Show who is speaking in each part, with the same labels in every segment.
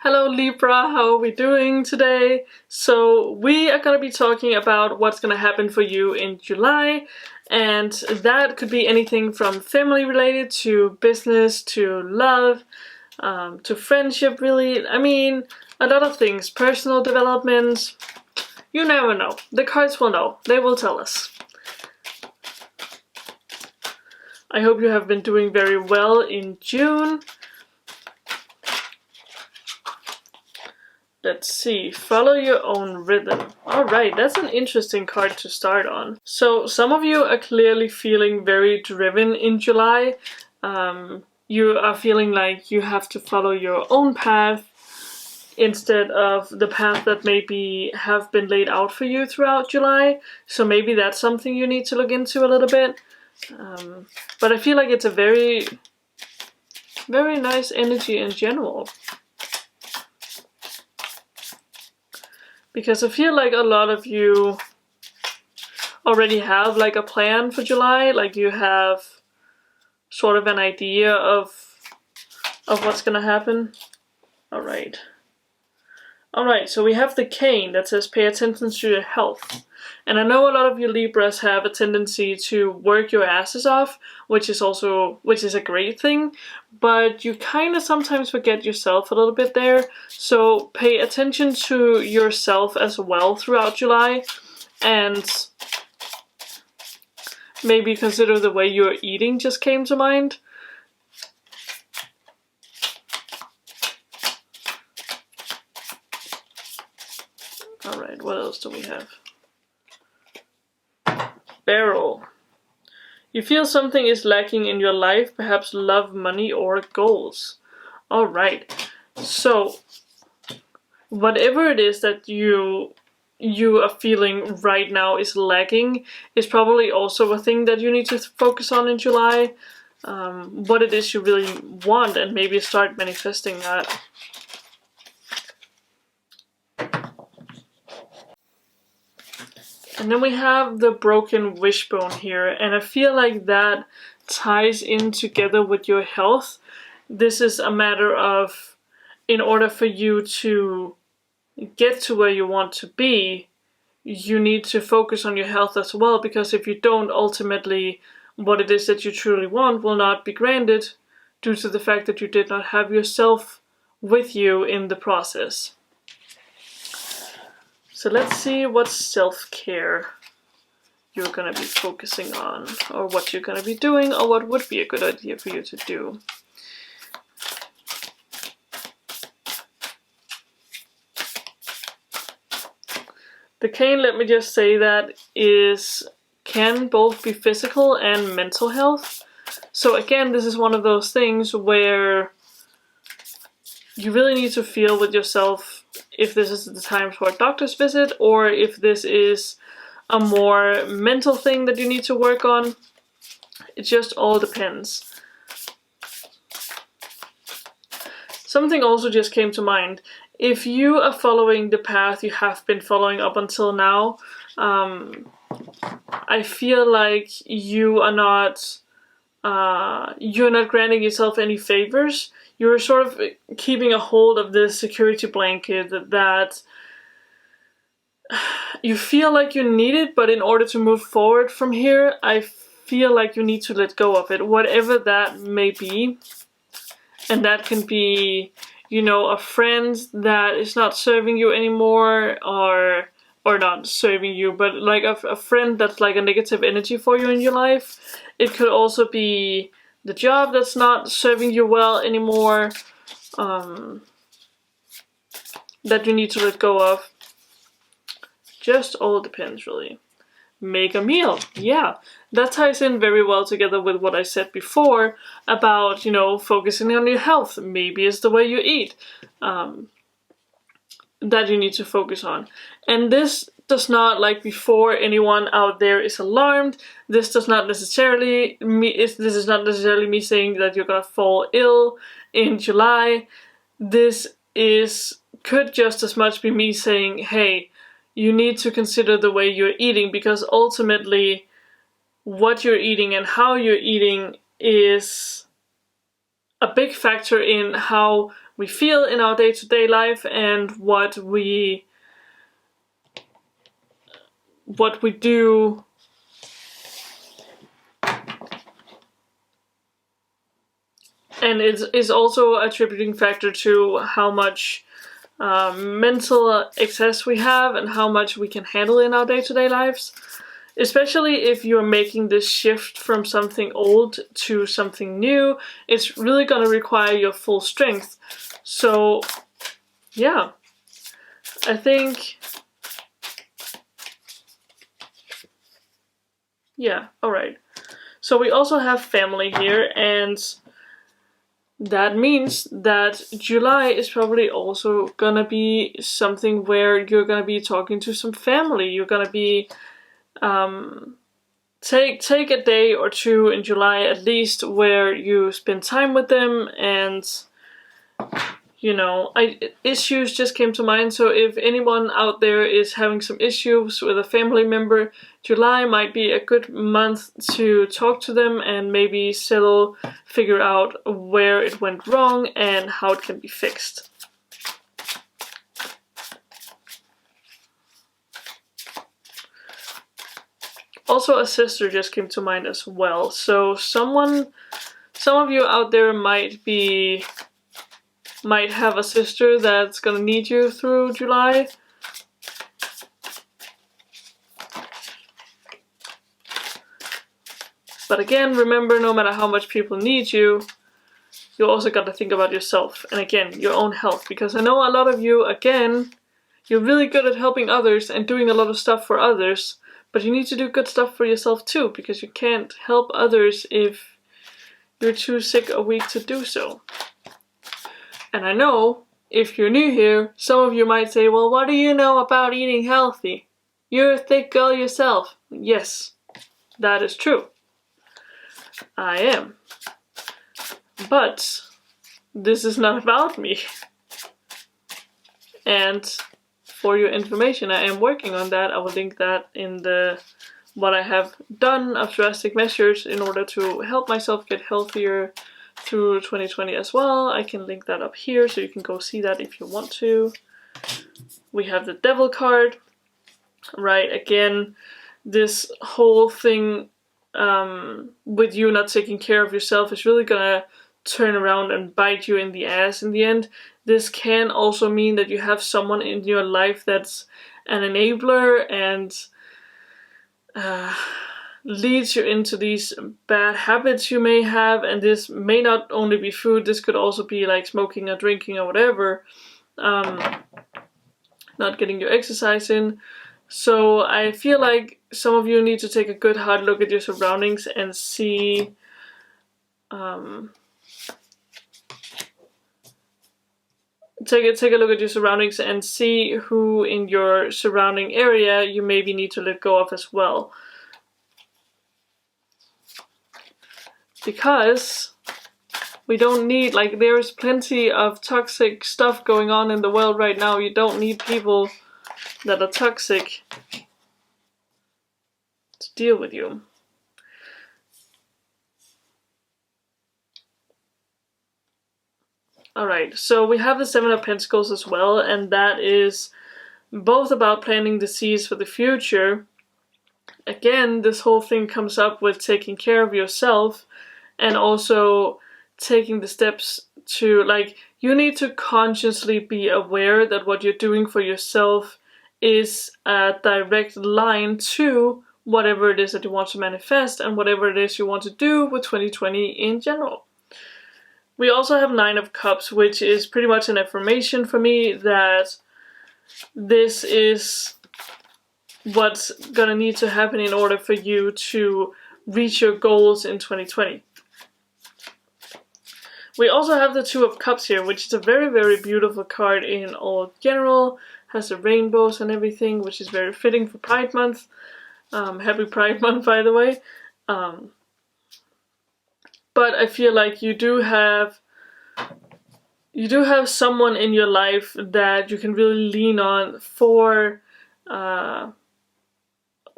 Speaker 1: Hello Libra, how are we doing today? So we are going to be talking about what's going to happen for you in July, and that could be anything from family related to business to love, to friendship really. I mean, a lot of things, personal development, you never know. The cards will know, they will tell us. I hope you have been doing very well in June. Let's see, follow your own rhythm. Alright, that's an interesting card to start on. So some of you are clearly feeling very driven in July. You are feeling like you have to follow your own path instead of the path that maybe have been laid out for you throughout July. So maybe that's something you need to look into a little bit. But I feel like it's a very, very nice energy in general. Because I feel like a lot of you already have like a plan for July, like you have sort of an idea of what's gonna happen. Alright, so we have the cane that says pay attention to your health. And I know a lot of you Libras have a tendency to work your asses off, which is a great thing, but you kind of sometimes forget yourself a little bit there. So pay attention to yourself as well throughout July, and maybe consider the way you're eating just came to mind. Alright, what else do we have? Barrel. You feel something is lacking in your life, perhaps love, money, or goals. Alright, so whatever it is that you are feeling right now is lacking is probably also a thing that you need to focus on in July. What it is you really want, and maybe start manifesting that. And then we have the broken wishbone here, and I feel like that ties in together with your health. This is a matter of, in order for you to get to where you want to be, you need to focus on your health as well, because if you don't, ultimately what it is that you truly want will not be granted due to the fact that you did not have yourself with you in the process. So let's see what self-care you're going to be focusing on, or what you're going to be doing, or what would be a good idea for you to do. The cane, let me just say that, can both be physical and mental health. So again, this is one of those things where you really need to feel with yourself if this is the time for a doctor's visit, or if this is a more mental thing that you need to work on. It just all depends. Something also just came to mind. If you are following the path you have been following up until now, I feel like you're not granting yourself any favors. You're sort of keeping a hold of this security blanket that you feel like you need it, but in order to move forward from here, I feel like you need to let go of it, whatever that may be. And that can be, you know, a friend that is not serving you anymore, or not serving you, but like a friend that's like a negative energy for you in your life. It could also be the job that's not serving you well anymore, that you need to let go of. Just all depends, really. Make a meal. Yeah, that ties in very well together with what I said before about, you know, focusing on your health. Maybe it's the way you eat that you need to focus on. And this does not, like before anyone out there is alarmed, this is not necessarily me saying that you're gonna fall ill in July. This could just as much be me saying, hey, you need to consider the way you're eating, because ultimately what you're eating and how you're eating is a big factor in how we feel in our day-to-day life and what we do. And it is also a attributing factor to how much mental excess we have and how much we can handle in our day-to-day lives. Especially if you're making this shift from something old to something new, it's really going to require your full strength. So, yeah, I think, yeah, alright. So we also have family here, and that means that July is probably also gonna be something where you're gonna be talking to some family. You're gonna be take a day or two in July at least where you spend time with them, and you know, issues just came to mind. So if anyone out there is having some issues with a family member, July might be a good month to talk to them and maybe figure out where it went wrong and how it can be fixed. Also, a sister just came to mind as well. So some of you out there might have a sister that's gonna need you through July. But again, remember, no matter how much people need you, you also got to think about yourself. And again, your own health. Because I know a lot of you, again, you're really good at helping others and doing a lot of stuff for others. But you need to do good stuff for yourself too. Because you can't help others if you're too sick or weak to do so. And I know, if you're new here, some of you might say, well, what do you know about eating healthy? You're a thick girl yourself. Yes, that is true. I am. But this is not about me. And for your information, I am working on that. I will link that in what I have done of drastic measures in order to help myself get healthier through 2020 as well. I can link that up here so you can go see that if you want to. We have the Devil card. Right, again, this whole thing with you not taking care of yourself is really gonna turn around and bite you in the ass in the end. This can also mean that you have someone in your life that's an enabler and leads you into these bad habits you may have, and this may not only be food, this could also be like smoking or drinking or whatever, not getting your exercise in. So I feel like some of you need to take a good hard look at your surroundings and see take a look at your surroundings and see who in your surrounding area you maybe need to let go of as well. Because we don't need, like, there's plenty of toxic stuff going on in the world right now. You don't need people that are toxic to deal with you. Alright, so we have the Seven of Pentacles as well, and that is both about planting the seeds for the future. Again, this whole thing comes up with taking care of yourself and also taking the steps to, like, you need to consciously be aware that what you're doing for yourself is a direct line to whatever it is that you want to manifest and whatever it is you want to do with 2020 in general. We also have Nine of Cups, which is pretty much an affirmation for me that this is what's gonna need to happen in order for you to reach your goals in 2020. We also have the Two of Cups here, which is a very, very beautiful card in all general. Has the rainbows and everything, which is very fitting for Pride Month. Happy Pride Month, by the way. But I feel like you do have someone in your life that you can really lean on for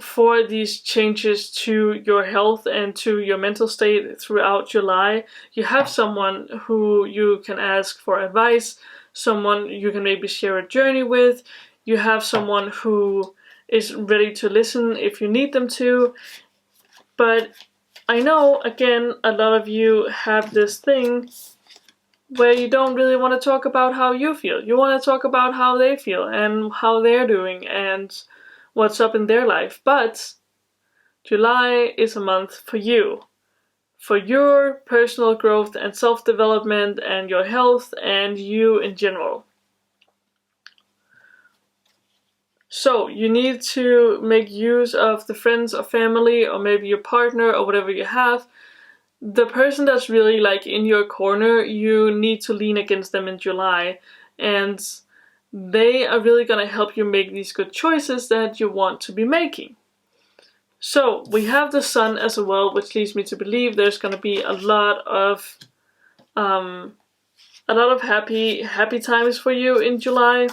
Speaker 1: for these changes to your health and to your mental state throughout July. You have someone who you can ask for advice, someone you can maybe share a journey with. You have someone who is ready to listen if you need them to. But I know, again, a lot of you have this thing where you don't really want to talk about how you feel. You want to talk about how they feel and how they're doing and what's up in their life. But July is a month for you, for your personal growth and self-development and your health and you in general. So you need to make use of the friends or family or maybe your partner or whatever you have. The person that's really like in your corner, you need to lean against them in July, and they are really gonna help you make these good choices that you want to be making. So we have the sun as well, which leads me to believe there's gonna be a lot of happy times for you in July.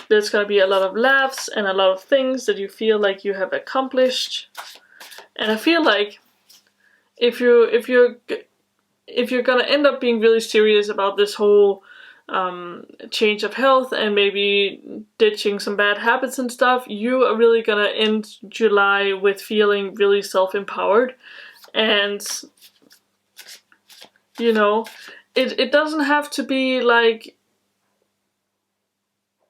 Speaker 1: There's gonna be a lot of laughs and a lot of things that you feel like you have accomplished. And I feel like if you're gonna end up being really serious about this whole change of health and maybe ditching some bad habits and stuff, you are really gonna end July with feeling really self-empowered. And you know, it doesn't have to be like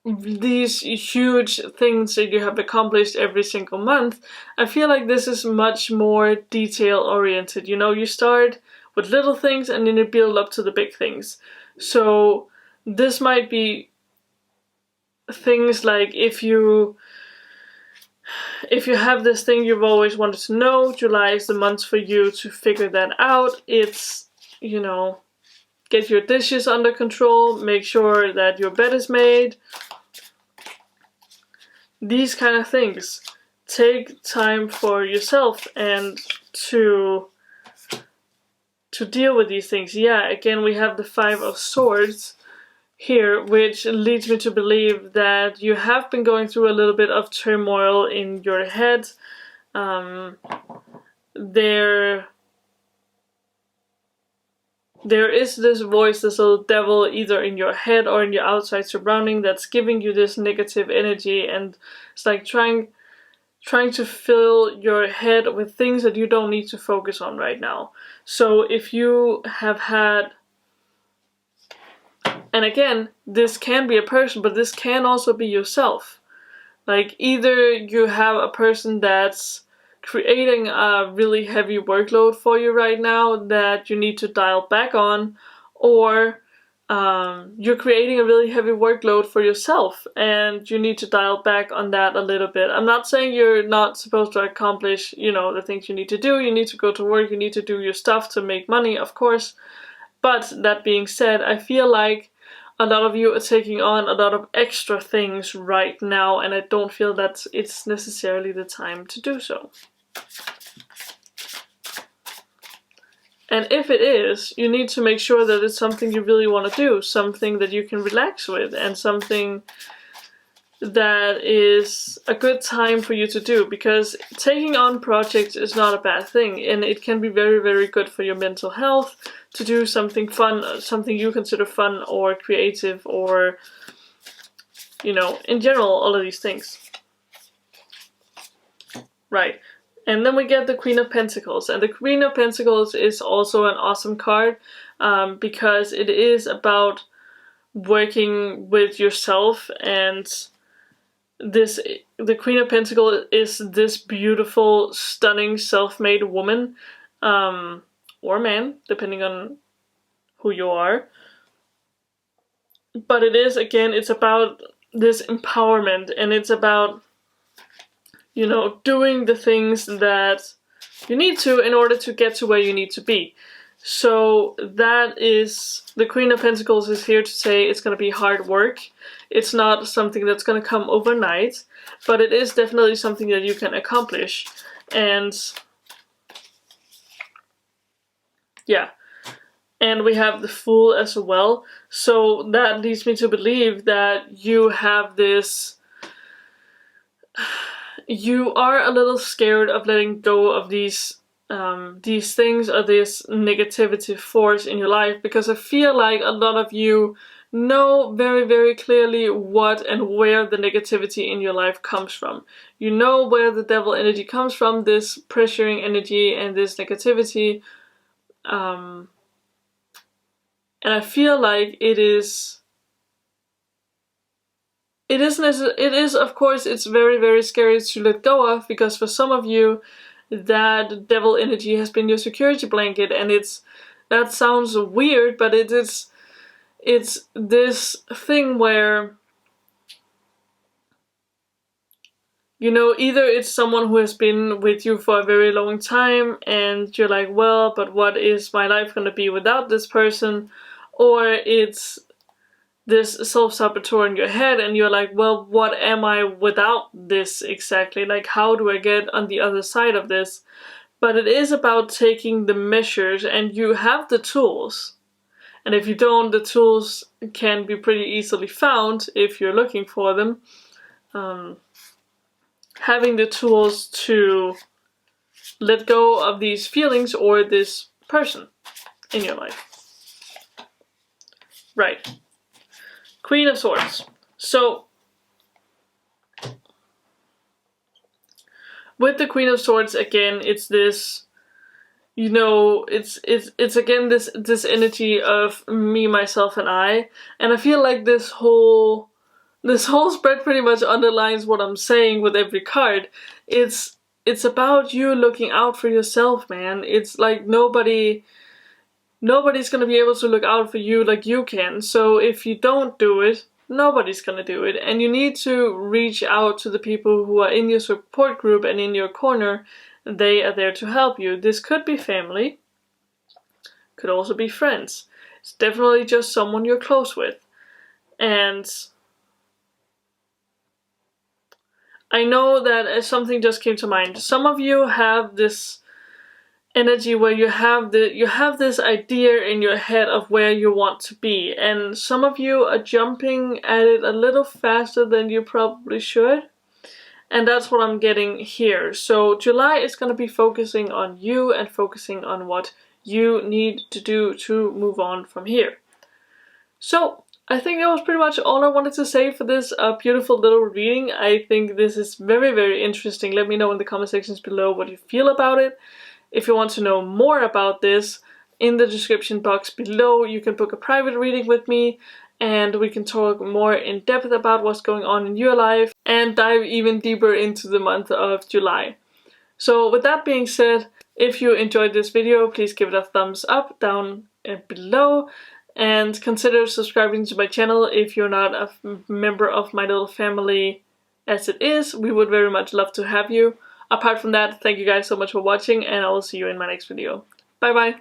Speaker 1: these huge things that you have accomplished every single month. I feel like this is much more detail oriented. You know, you start with little things and then you build up to the big things. So this might be things like if you have this thing you've always wanted to know, July is the month for you to figure that out. It's, you know, get your dishes under control, make sure that your bed is made. These kind of things. Take time for yourself and to deal with these things. Yeah, again, we have the Five of Swords here, which leads me to believe that you have been going through a little bit of turmoil in your head. There is this voice, this little devil, either in your head or in your outside surrounding, that's giving you this negative energy, and it's like trying to fill your head with things that you don't need to focus on right now. So if you have had, and again, this can be a person, but this can also be yourself. Like either you have a person that's creating a really heavy workload for you right now that you need to dial back on, or you're creating a really heavy workload for yourself and you need to dial back on that a little bit. I'm not saying you're not supposed to accomplish, you know, the things you need to do. You need to go to work, you need to do your stuff to make money, of course. But that being said, I feel like a lot of you are taking on a lot of extra things right now, and I don't feel that it's necessarily the time to do so. And if it is, you need to make sure that it's something you really want to do, something that you can relax with, and something that is a good time for you to do, because taking on projects is not a bad thing, and it can be very, very good for your mental health to do something fun, something you consider fun or creative, or, you know, in general, all of these things. Right. And then we get the Queen of Pentacles, and the Queen of Pentacles is also an awesome card because it is about working with yourself, and the Queen of Pentacles is this beautiful, stunning, self-made woman or man, depending on who you are. But it is, again, it's about this empowerment, and it's about, you know, doing the things that you need to in order to get to where you need to be. So that is, the Queen of Pentacles is here to say it's going to be hard work. It's not something that's going to come overnight, but it is definitely something that you can accomplish. And yeah. And we have the Fool as well. So that leads me to believe that you have this you are a little scared of letting go of these things or this negativity force in your life, because I feel like a lot of you know very, very clearly what and where the negativity in your life comes from. You know where the devil energy comes from, this pressuring energy and this negativity. And I feel like it is, of course, it's very, very scary to let go of, because for some of you, that devil energy has been your security blanket, and that sounds weird, but it's this thing where, you know, either it's someone who has been with you for a very long time and you're like, well, but what is my life gonna be without this person? Or it's this self-saboteur in your head and you're like, well, what am I without this exactly? Like, how do I get on the other side of this? But it is about taking the measures, and you have the tools. And if you don't, the tools can be pretty easily found if you're looking for them. Having the tools to let go of these feelings or this person in your life. Right. Queen of Swords. So, with the Queen of Swords, again, it's this, you know, it's again this energy of me, myself, and I. And I feel like this whole spread pretty much underlines what I'm saying with every card. It's about you looking out for yourself, man. It's like nobody's gonna be able to look out for you like you can. So if you don't do it, nobody's gonna do it. And you need to reach out to the people who are in your support group and in your corner. They are there to help you. This could be family, could also be friends. It's definitely just someone you're close with. And I know that something just came to mind. Some of you have this energy where you have this idea in your head of where you want to be, and some of you are jumping at it a little faster than you probably should. And that's what I'm getting here. So July is going to be focusing on you and focusing on what you need to do to move on from here. So I think that was pretty much all I wanted to say for this beautiful little reading. I think this is very, very interesting. Let me know in the comment sections below what you feel about it. If you want to know more about this, in the description box below you can book a private reading with me, and we can talk more in depth about what's going on in your life and dive even deeper into the month of July. So with that being said, if you enjoyed this video, please give it a thumbs up down below, and consider subscribing to my channel if you're not a member of my little family as it is. We would very much love to have you. Apart from that, thank you guys so much for watching, and I will see you in my next video. Bye bye!